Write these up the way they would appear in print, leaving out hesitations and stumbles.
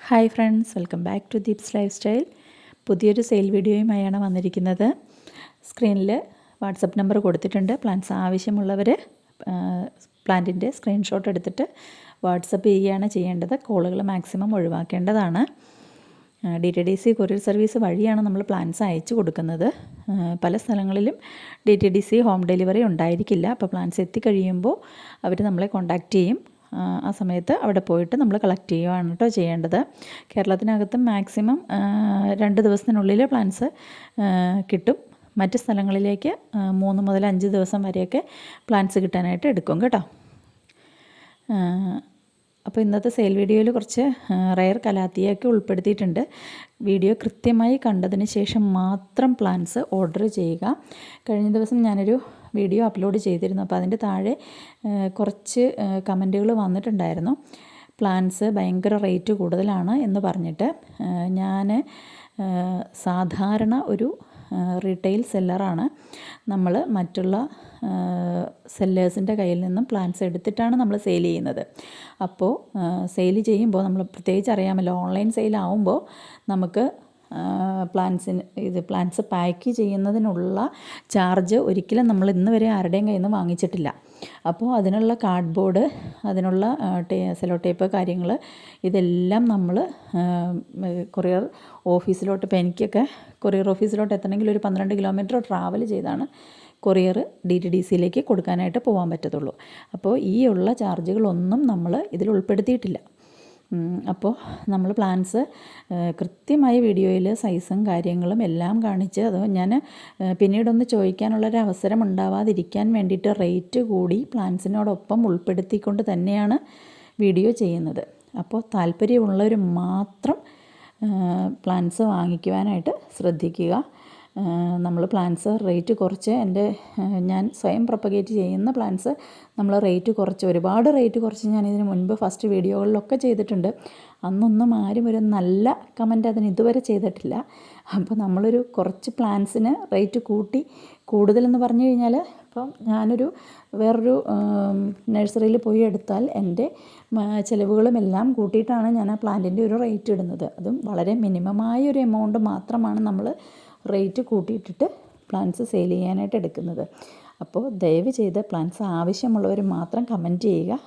Hi friends, welcome back to Deep's lifestyle. പുതിയൊരു sale വീഡിയോയുമായാണ് വന്നിരിക്കുന്നത്. സ്ക്രീനിൽ വാട്സപ്പ് നമ്പർ കൊടുത്തിട്ടുണ്ട്. പ്ലാൻസ് ആവശ്യമുള്ളവർ പ്ലാന്റിൻ്റെ സ്ക്രീൻഷോട്ട് എടുത്തിട്ട് വാട്സപ്പ് ചെയ്യുകയാണ് ചെയ്യേണ്ടത്. കോളുകൾ മാക്സിമം ഒഴിവാക്കേണ്ടതാണ്. DTDC കൊറിയർ സർവീസ് വഴിയാണ് നമ്മൾ പ്ലാൻസ് അയച്ചു കൊടുക്കുന്നത്. പല സ്ഥലങ്ങളിലും DTDC ഹോം ഡെലിവറി ഉണ്ടായിരിക്കില്ല. അപ്പോൾ പ്ലാൻസ് എത്തിക്കഴിയുമ്പോൾ അവർ നമ്മളെ കോൺടാക്റ്റ് ചെയ്യും. ആ സമയത്ത് അവിടെ പോയിട്ട് നമ്മൾ കളക്ട് ചെയ്യുകയാണ് കേട്ടോ ചെയ്യേണ്ടത്. കേരളത്തിനകത്തും മാക്സിമം 2 ദിവസത്തിനുള്ളിൽ പ്ലാൻസ് കിട്ടും. മറ്റ് സ്ഥലങ്ങളിലേക്ക് 3 മുതൽ 5 ദിവസം വരെയൊക്കെ പ്ലാൻസ് കിട്ടാനായിട്ട് എടുക്കും കേട്ടോ. അപ്പോൾ ഇന്നത്തെ സെയിൽ വീഡിയോയിൽ കുറച്ച് റെയർ കലാത്തിയൊക്കെ ഉൾപ്പെടുത്തിയിട്ടുണ്ട്. വീഡിയോ കൃത്യമായി കണ്ടതിന് ശേഷം മാത്രം പ്ലാൻസ് ഓർഡർ ചെയ്യുക. കഴിഞ്ഞ ദിവസം ഞാനൊരു വീഡിയോ അപ്ലോഡ് ചെയ്തിരുന്നു. അപ്പോൾ അതിൻ്റെ താഴെ കുറച്ച് കമൻറ്റുകൾ വന്നിട്ടുണ്ടായിരുന്നു. പ്ലാൻസ് ഭയങ്കര റേറ്റ് കൂടുതലാണ് എന്ന് പറഞ്ഞിട്ട്. ഞാൻ സാധാരണ ഒരു റീറ്റെയിൽ സെല്ലറാണ്. നമ്മൾ മറ്റുള്ള സെല്ലേഴ്സിൻ്റെ കയ്യിൽ നിന്നും പ്ലാൻസ് എടുത്തിട്ടാണ് നമ്മൾ സെയിൽ ചെയ്യുന്നത്. അപ്പോൾ സെയിൽ ചെയ്യുമ്പോൾ നമ്മൾ പ്രത്യേകിച്ച് അറിയാമല്ലോ, ഓൺലൈൻ സെയിലാവുമ്പോൾ നമുക്ക് പ്ലാൻസ് പാക്ക് ചെയ്യുന്നതിനുള്ള ചാർജ് ഒരിക്കലും നമ്മൾ ഇന്ന് വരെ ആരുടെയും കയ്യിൽ നിന്ന് വാങ്ങിച്ചിട്ടില്ല. അപ്പോൾ അതിനുള്ള കാർഡ്ബോർഡ്, അതിനുള്ള സെലോ ടേപ്പ് കാര്യങ്ങൾ ഇതെല്ലാം നമ്മൾ കൊറിയർ ഓഫീസിലോട്ട്, ഇപ്പോൾ എനിക്കൊക്കെ കൊറിയർ ഓഫീസിലോട്ട് എത്തണമെങ്കിൽ ഒരു 12 കിലോമീറ്റർ ട്രാവൽ ചെയ്താണ് കൊറിയർ DTDCയിലേക്ക് കൊടുക്കാനായിട്ട് പോകാൻ പറ്റത്തുള്ളൂ. അപ്പോൾ ഈ ഉള്ള ചാർജുകളൊന്നും നമ്മൾ ഇതിൽ ഉൾപ്പെടുത്തിയിട്ടില്ല. അപ്പോൾ നമ്മൾ പ്ലാൻസ് കൃത്യമായി വീഡിയോയിൽ സൈസും കാര്യങ്ങളും എല്ലാം കാണിച്ച്, അത് ഞാൻ പിന്നീടൊന്ന് ചോദിക്കാനുള്ളൊരു അവസരം ഉണ്ടാവാതിരിക്കാൻ വേണ്ടിയിട്ട് റേറ്റ് കൂടി പ്ലാൻസിനോടൊപ്പം ഉൾപ്പെടുത്തിക്കൊണ്ട് തന്നെയാണ് വീഡിയോ ചെയ്യുന്നത്. അപ്പോൾ താല്പര്യമുള്ളവർ മാത്രം പ്ലാൻസ് വാങ്ങിക്കുവാനായിട്ട് ശ്രദ്ധിക്കുക. നമ്മൾ പ്ലാൻസ് റേറ്റ് കുറച്ച്, ഞാൻ സ്വയം പ്രൊപ്പഗേറ്റ് ചെയ്യുന്ന പ്ലാൻസ് നമ്മൾ റേറ്റ് കുറച്ച്, ഒരുപാട് റേറ്റ് കുറച്ച് ഞാനിതിന് മുൻപ് ഫസ്റ്റ് വീഡിയോകളിലൊക്കെ ചെയ്തിട്ടുണ്ട്. അന്നൊന്നും ആരും ഒരു നല്ല കമൻറ്റ് അതിന് ഇതുവരെ ചെയ്തിട്ടില്ല. അപ്പോൾ നമ്മളൊരു കുറച്ച് പ്ലാൻസിന് റേറ്റ് കൂട്ടി, കൂടുതലെന്ന് പറഞ്ഞു കഴിഞ്ഞാൽ, ഇപ്പം ഞാനൊരു വേറൊരു നഴ്സറിയിൽ പോയി എടുത്താൽ എൻ്റെ ചിലവുകളും എല്ലാം കൂട്ടിയിട്ടാണ് ഞാൻ ആ പ്ലാന്റിൻ്റെ ഒരു റേറ്റ് ഇടുന്നത്. അതും വളരെ മിനിമമായ ഒരു എമൗണ്ട് മാത്രമാണ് നമ്മൾ റേറ്റ് കൂട്ടിയിട്ടിട്ട് പ്ലാൻസ് സെയിൽ ചെയ്യാനായിട്ട് എടുക്കുന്നത്. അപ്പോൾ ദയവ് ചെയ്ത് പ്ലാൻസ് ആവശ്യമുള്ളവർ മാത്രം കമൻറ്റ് ചെയ്യുക,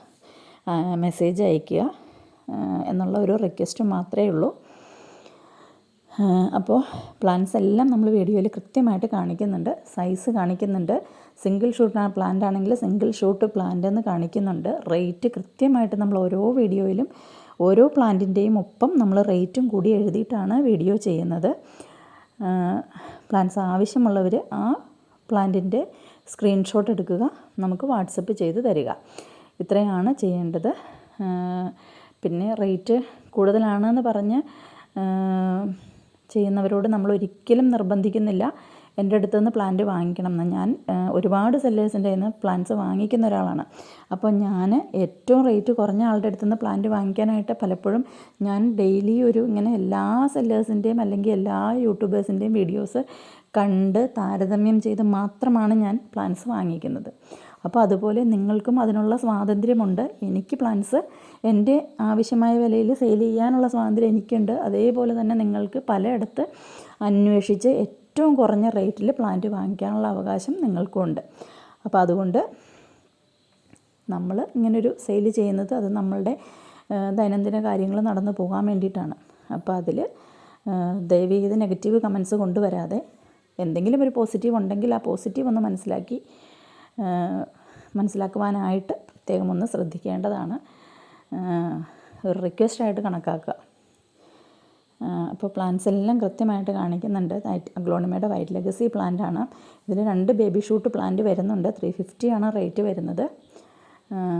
മെസ്സേജ് അയയ്ക്കുക എന്നുള്ള ഒരു റിക്വസ്റ്റ് മാത്രമേ ഉള്ളൂ. അപ്പോൾ പ്ലാൻസ് എല്ലാം നമ്മൾ വീഡിയോയിൽ കൃത്യമായിട്ട് കാണിക്കുന്നുണ്ട്, സൈസ് കാണിക്കുന്നുണ്ട്. സിംഗിൾ ഷൂട്ട് പ്ലാന്റ് ആണെങ്കിൽ സിംഗിൾ ഷൂട്ട് പ്ലാന്റ് എന്ന് കാണിക്കുന്നുണ്ട്. റേറ്റ് കൃത്യമായിട്ട് നമ്മൾ ഓരോ വീഡിയോയിലും ഓരോ പ്ലാന്റിൻ്റെയും ഒപ്പം നമ്മൾ റേറ്റും കൂടി എഴുതിയിട്ടാണ് വീഡിയോ ചെയ്യുന്നത്. പ്ലാൻസ് ആവശ്യമുള്ളവർ ആ പ്ലാന്റിൻ്റെ സ്ക്രീൻഷോട്ട് എടുക്കുക, നമുക്ക് വാട്സപ്പ് ചെയ്ത് തരിക. ഇത്രയാണ് ചെയ്യേണ്ടത്. പിന്നെ റേറ്റ് കൂടുതലാണെന്ന് പറഞ്ഞ് ചെയ്യുന്നവരോട് നമ്മൾ ഒരിക്കലും നിർബന്ധിക്കുന്നില്ല എൻ്റെ അടുത്ത് നിന്ന് പ്ലാന്റ് വാങ്ങിക്കണം എന്ന്. ഞാൻ ഒരുപാട് സെല്ലേഴ്സിൻ്റെ കയ്യിൽ നിന്ന് പ്ലാന്റ്സ് വാങ്ങിക്കുന്ന ഒരാളാണ്. അപ്പോൾ ഞാൻ ഏറ്റവും റേറ്റ് കുറഞ്ഞ ആളുടെ അടുത്ത് നിന്ന് പ്ലാന്റ് വാങ്ങിക്കാനായിട്ട് പലപ്പോഴും ഞാൻ ഡെയിലി ഇങ്ങനെ എല്ലാ സെല്ലേഴ്സിൻ്റെയും അല്ലെങ്കിൽ എല്ലാ യൂട്യൂബേഴ്സിൻ്റെയും വീഡിയോസ് കണ്ട് താരതമ്യം ചെയ്ത് മാത്രമാണ് ഞാൻ പ്ലാന്റ്സ് വാങ്ങിക്കുന്നത്. അപ്പോൾ അതുപോലെ നിങ്ങൾക്കും അതിനുള്ള സ്വാതന്ത്ര്യമുണ്ട്. എനിക്ക് പ്ലാന്റ്സ് എൻ്റെ ആവശ്യമായ വിലയിൽ സെയിൽ ചെയ്യാനുള്ള സ്വാതന്ത്ര്യം എനിക്കുണ്ട്. അതേപോലെ തന്നെ നിങ്ങൾക്ക് പലയിടത്ത് അന്വേഷിച്ച് ഏറ്റവും കുറഞ്ഞ റേറ്റിൽ പ്ലാന്റ് വാങ്ങിക്കാനുള്ള അവകാശം നിങ്ങൾക്കും ഉണ്ട്. അപ്പോൾ അതുകൊണ്ട് നമ്മൾ ഇങ്ങനൊരു സെയിൽ ചെയ്യുന്നത് അത് നമ്മളുടെ ദൈനംദിന കാര്യങ്ങൾ നടന്നു പോകാൻ വേണ്ടിയിട്ടാണ്. അപ്പോൾ അതിൽ ദയവ് ചെയ്ത് നെഗറ്റീവ് കമൻസ് കൊണ്ടുവരാതെ, എന്തെങ്കിലും ഒരു പോസിറ്റീവ് ഉണ്ടെങ്കിൽ ആ പോസിറ്റീവ് ഒന്ന് മനസ്സിലാക്കുവാനായിട്ട് പ്രത്യേകം ഒന്ന് ശ്രദ്ധിക്കേണ്ടതാണ്. ഒരു റിക്വസ്റ്റായിട്ട് കണക്കാക്കുക. അപ്പോൾ പ്ലാന്റ്സ് എല്ലാം കൃത്യമായിട്ട് കാണിക്കുന്നുണ്ട്. അഗ്ലോണിമയുടെ വൈറ്റ് ലെഗസി പ്ലാന്റ് ആണ്. ഇതിൽ 2 ബേബി ഷൂട്ട് പ്ലാന്റ് വരുന്നുണ്ട്. 350 ആണ് റേറ്റ് വരുന്നത്.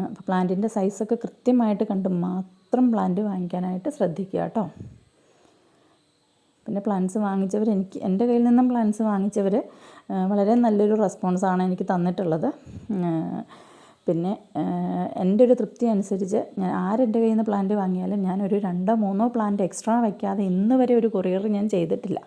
അപ്പോൾ പ്ലാന്റിൻ്റെ സൈസൊക്കെ കൃത്യമായിട്ട് കണ്ട് മാത്രം പ്ലാന്റ് വാങ്ങിക്കാനായിട്ട് ശ്രദ്ധിക്കുക കേട്ടോ. പിന്നെ പ്ലാന്റ്സ് വാങ്ങിച്ചവർ, എൻ്റെ കയ്യിൽ നിന്നും പ്ലാന്റ്സ് വാങ്ങിച്ചവർ വളരെ നല്ലൊരു റെസ്പോൺസാണ് എനിക്ക് തന്നിട്ടുള്ളത്. പിന്നെ എൻ്റെ ഒരു തൃപ്തി അനുസരിച്ച് ഞാൻ ആരെൻ്റെ കയ്യിൽ നിന്ന് പ്ലാന്റ് വാങ്ങിയാലും ഞാൻ ഒരു 2-3 പ്ലാന്റ് എക്സ്ട്രാ വയ്ക്കാതെ ഇന്ന് വരെ ഒരു കൊറിയർ ഞാൻ ചെയ്തിട്ടില്ല.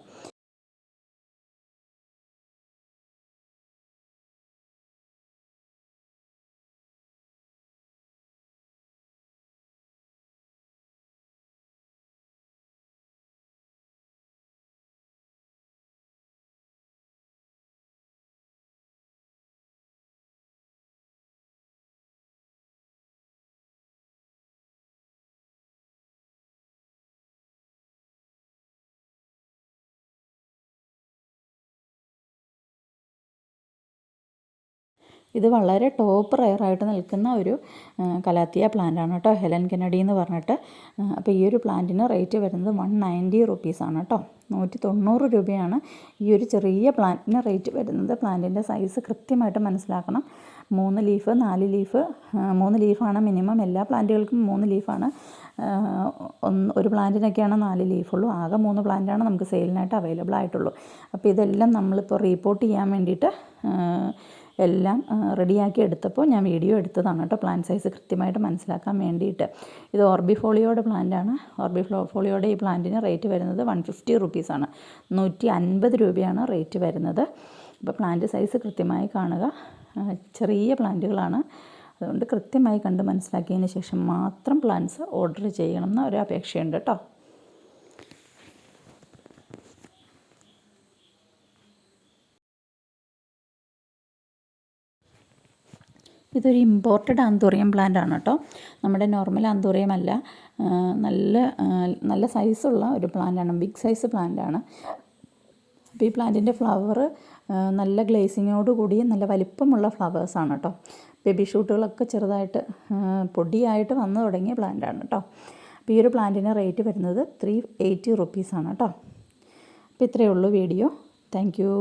ഇത് വളരെ ടോപ്പ് റെയറായിട്ട് നിൽക്കുന്ന ഒരു കലാത്തിയ പ്ലാന്റാണ് കേട്ടോ, ഹെലൻ കെനഡി എന്ന് പറഞ്ഞിട്ട്. അപ്പോൾ ഈ ഒരു പ്ലാന്റിന് റേറ്റ് വരുന്നത് 190 റുപ്പീസാണ് കേട്ടോ. 190 രൂപയാണ് ഈ ഒരു ചെറിയ പ്ലാന്റിന് റേറ്റ് വരുന്നത്. പ്ലാന്റിൻ്റെ സൈസ് കൃത്യമായിട്ട് മനസ്സിലാക്കണം. 3 ലീഫ് 4 ലീഫ് 3 ലീഫാണ് മിനിമം. എല്ലാ പ്ലാന്റുകൾക്കും 3 ലീഫാണ്. ഒരു പ്ലാന്റിനൊക്കെയാണ് 4 ലീഫുള്ളൂ. ആകെ 3 പ്ലാന്റാണ് നമുക്ക് സെയിലിനായിട്ട് അവൈലബിൾ ആയിട്ടുള്ളൂ. അപ്പോൾ ഇതെല്ലാം നമ്മളിപ്പോൾ റീപോർട്ട് ചെയ്യാൻ വേണ്ടിയിട്ട് എല്ലാം റെഡിയാക്കി എടുത്തപ്പോൾ ഞാൻ വീഡിയോ എടുത്തതാണ് കേട്ടോ, പ്ലാന്റ് സൈസ് കൃത്യമായിട്ട് മനസ്സിലാക്കാൻ വേണ്ടിയിട്ട്. ഇത് ഓർബിഫോളിയോയുടെ പ്ലാന്റാണ്. ഓർബിഫോളിയോയുടെ ഈ പ്ലാന്റിന് റേറ്റ് വരുന്നത് 150 റുപ്പീസാണ്. 150 രൂപയാണ് റേറ്റ് വരുന്നത്. അപ്പോൾ പ്ലാന്റ് സൈസ് കൃത്യമായി കാണുക. ചെറിയ പ്ലാന്റുകളാണ്, അതുകൊണ്ട് കൃത്യമായി കണ്ട് മനസ്സിലാക്കിയതിന് ശേഷം മാത്രം പ്ലാന്റ്സ് ഓർഡർ ചെയ്യണം എന്ന ഒരു അപേക്ഷയുണ്ട് കേട്ടോ. ഇതൊരു ഇമ്പോർട്ടഡ് ആന്തൂറിയം പ്ലാന്റ് ആണ് കേട്ടോ, നമ്മുടെ നോർമൽ ആന്തൂറിയം അല്ല. നല്ല സൈസുള്ള ഒരു പ്ലാന്റാണ്, ബിഗ് സൈസ് പ്ലാന്റാണ്. അപ്പോൾ ഈ പ്ലാന്റിൻ്റെ ഫ്ലവർ നല്ല ഗ്ലേസിങ്ങോട് കൂടി നല്ല വലിപ്പമുള്ള ഫ്ലവേഴ്സാണ് കേട്ടോ. ബേബി ഷൂട്ടുകളൊക്കെ ചെറുതായിട്ട് പൊടിയായിട്ട് വന്നു തുടങ്ങിയ പ്ലാന്റാണ് കേട്ടോ. അപ്പോൾ ഈ ഒരു പ്ലാന്റിന് റേറ്റ് വരുന്നത് 380 റുപ്പീസാണ് കേട്ടോ. അപ്പോൾ ഇത്രയേ ഉള്ളൂ വീഡിയോ. Thank you.